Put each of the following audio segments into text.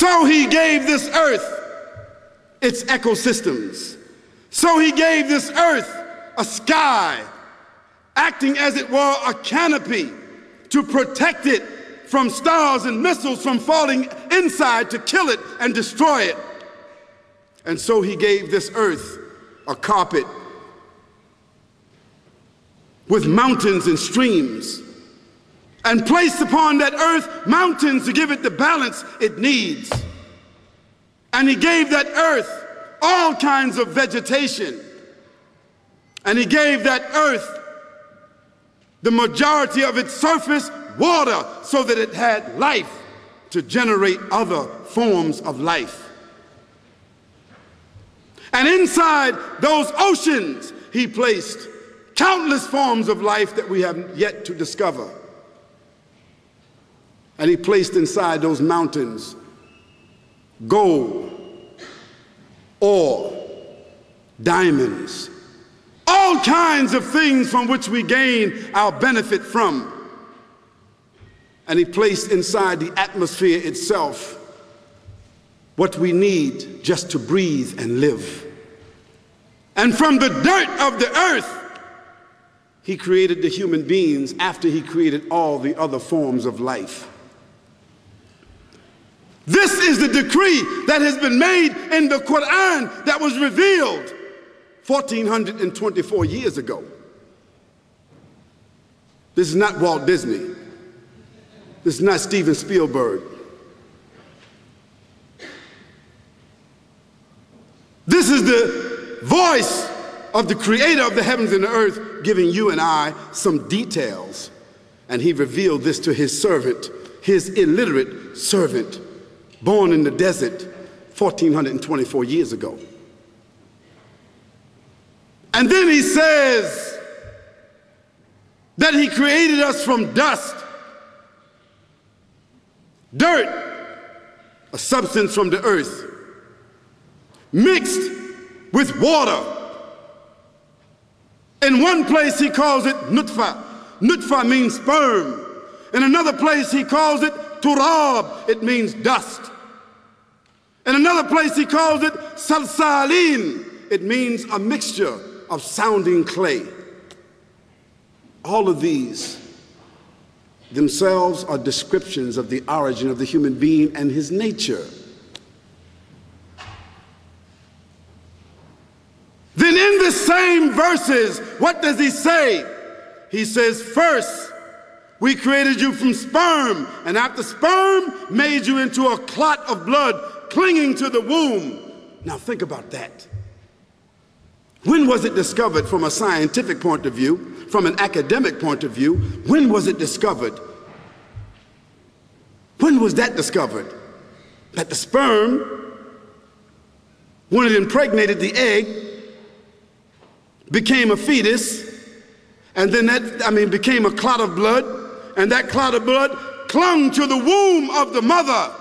So he gave this earth its ecosystems. So he gave this earth a sky, acting as it were a canopy to protect it from stars and missiles from falling inside to kill it and destroy it. And so he gave this earth a carpet with mountains and streams, and placed upon that earth mountains to give it the balance it needs. And he gave that earth all kinds of vegetation. And he gave that earth the majority of its surface water so that it had life to generate other forms of life. And inside those oceans, he placed countless forms of life that we have yet to discover. And he placed inside those mountains gold, ore, diamonds, all kinds of things from which we gain our benefit from. And he placed inside the atmosphere itself what we need just to breathe and live. And from the dirt of the earth, he created the human beings after he created all the other forms of life. This is the decree that has been made in the Quran that was revealed 1424 years ago. This is not Walt Disney. This is not Steven Spielberg. This is the voice of the creator of the heavens and the earth giving you and I some details. And he revealed this to his servant, his illiterate servant, born in the desert 1424 years ago. And then he says that he created us from dust, dirt, a substance from the earth, mixed with water. In one place he calls it nutfa. Nutfa means sperm. In another place he calls it turab. It means dust. In another place he calls it salsalin. It means a mixture of sounding clay. All of these themselves are descriptions of the origin of the human being and his nature. Then in the same verses, what does he say? He says, first, we created you from sperm, and after sperm, made you into a clot of blood clinging to the womb. Now think about that. When was it discovered from a scientific point of view, from an academic point of view? When was it discovered? When was that discovered? That the sperm, when it impregnated the egg, became a fetus, and then became a clot of blood, and that clot of blood clung to the womb of the mother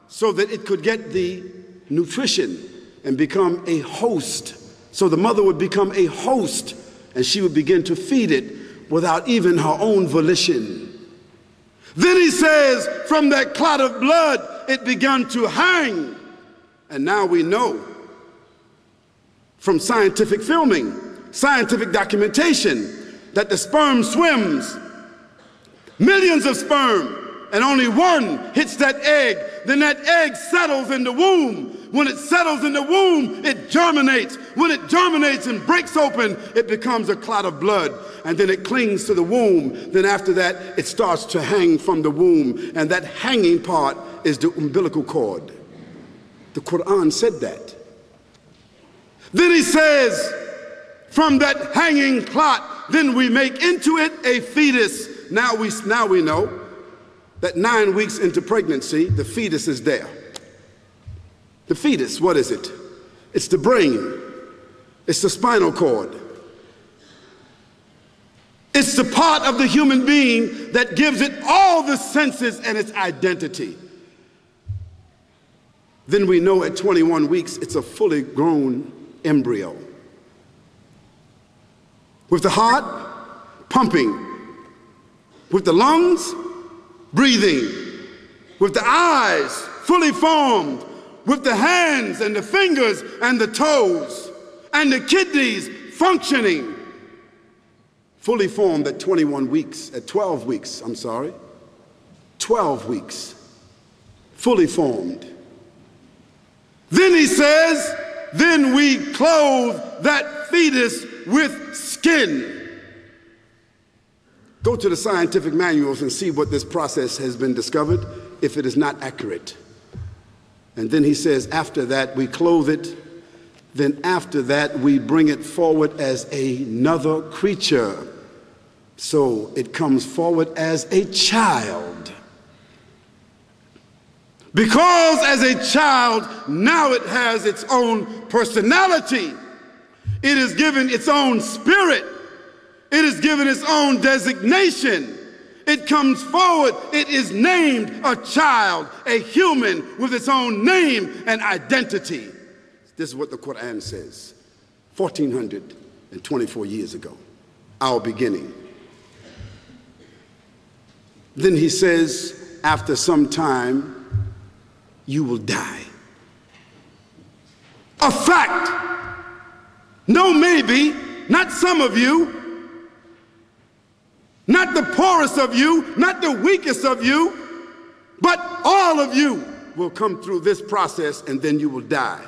so that it could get the nutrition and become a host. So the mother would become a host, and she would begin to feed it without even her own volition. Then he says, from that clot of blood, it began to hang. And now we know from scientific filming, scientific documentation, that the sperm swims, millions of sperm, and only one hits that egg. Then that egg settles in the womb. When it settles in the womb, it germinates. When it germinates and breaks open, it becomes a clot of blood. And then it clings to the womb. Then after that, it starts to hang from the womb. And that hanging part is the umbilical cord. The Quran said that. Then he says, from that hanging clot, then we make into it a fetus. Now we know that 9 weeks into pregnancy, the fetus is there. The fetus, what is it? It's the brain. It's the spinal cord. It's the part of the human being that gives it all the senses and its identity. Then we know at 21 weeks, it's a fully grown embryo. With the heart pumping, with the lungs breathing, with the eyes fully formed, with the hands and the fingers and the toes and the kidneys functioning, fully formed at 12 weeks, 12 weeks, fully formed. Then he says, then we clothe that fetus with skin. Go to the scientific manuals and see what this process has been discovered, if it is not accurate. And then he says, after that we clothe it, then after that we bring it forward as another creature. So it comes forward as a child. Because as a child, now it has its own personality. It is given its own spirit. It is given its own designation. It comes forward. It is named a child, a human with its own name and identity. This is what the Quran says, 1424 years ago, our beginning. Then he says, after some time, you will die. A fact. No maybe, not some of you, not the poorest of you, not the weakest of you, but all of you will come through this process and then you will die.